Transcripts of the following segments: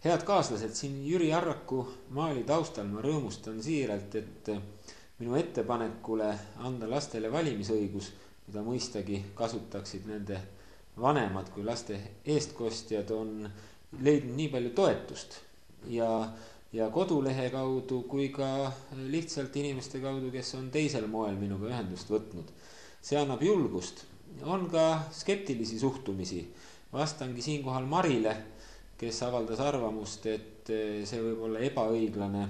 Head kaaslased, siin Jüri Arraku maali taustal ma rõõmustan siiralt, et minu ettepanekule anda lastele valimisõigus, mida mõistagi kasutaksid nende vanemad kui laste eestkostjad, on leidnud nii palju toetust ja kodulehe kaudu kui ka lihtsalt inimeste kaudu, kes on teisel moel minuga ühendust võtnud. See annab julgust. On ka skeptilisi suhtumisi. Vastangi siinkohal Marile, kes avaldas arvamust, et see võib olla ebaõiglane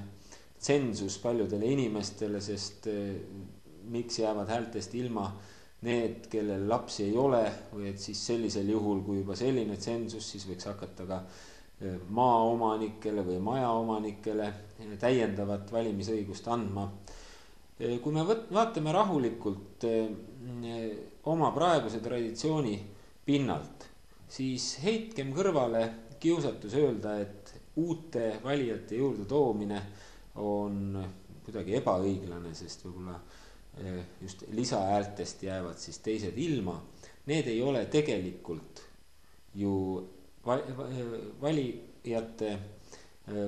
tsensus paljudele inimestele, sest miks jäävad häältest ilma need, kellel lapsi ei ole, või et siis sellisel juhul, kui juba selline tsensus, siis võiks hakata ka maaomanikele või majaomanikele täiendavat valimisõigust andma. Kui me vaatame rahulikult oma praeguse traditsiooni pinnalt, siis heitkem kõrvale kiusatus öelda, et uute valijate juurde toomine on kuidagi ebaõiglane, sest võib-olla just lisahäältest jäävad siis teised ilma. Need ei ole tegelikult ju valijate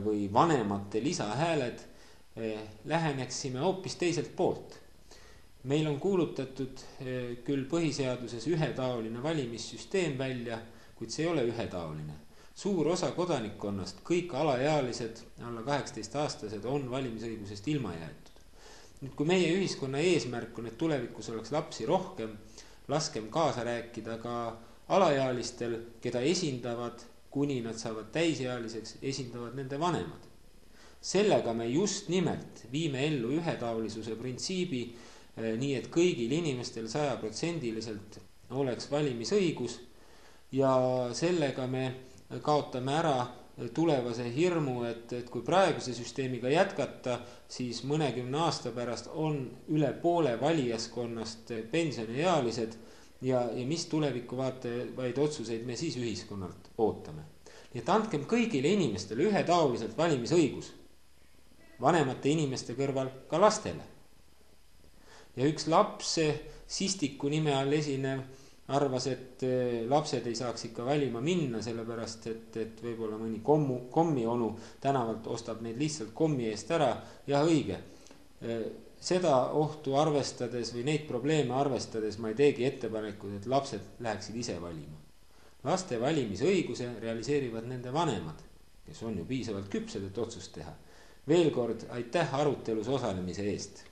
või vanemate lisahääled. Läheneksime hoopis teiselt poolt. Meil on kuulutatud küll põhiseaduses ühetaoline valimissüsteem välja, kuid see ei ole ühetaoline. Suur osa kodanikkonnast, kõik alaealised, alla 18-aastased on valimisõigusest ilma jäetud. Nüüd, kui meie ühiskonna eesmärk on, et tulevikus oleks lapsi rohkem, laskem kaasa rääkida ka alaealistel, keda esindavad, kuni nad saavad täisealiseks, esindavad nende vanemad. Sellega me just nimelt viime ellu ühetaolisuse printsiibi, nii et kõigil inimestel 100% oleks valimisõigus, ja sellega me kaotame ära tulevase hirmu, et kui praeguse süsteemiga jätkata, siis mõnekümne aasta pärast on üle poole valijaskonnast pensioniealised ja mis tulevikku vaatavaid otsuseid me siis ühiskonnalt ootame. Nii et andkem kõigile inimestele ühetaoliselt valimisõigus, vanemate inimeste kõrval ka lastele. Ja üks laps Sistiku nime all esinev arvas, et lapsed ei saaks ikka valima minna, sellepärast et võib-olla mõni kommionu tänavalt ostab neid lihtsalt kommi eest ära. Ja õige, seda ohtu arvestades või neid probleeme arvestades ma ei teegi ettepanekud, et lapsed läheksid ise valima. Laste valimisõiguse realiseerivad nende vanemad, kes on ju piisavalt küpsed, et otsust teha. Veel kord aitäh arutelus osalemise eest.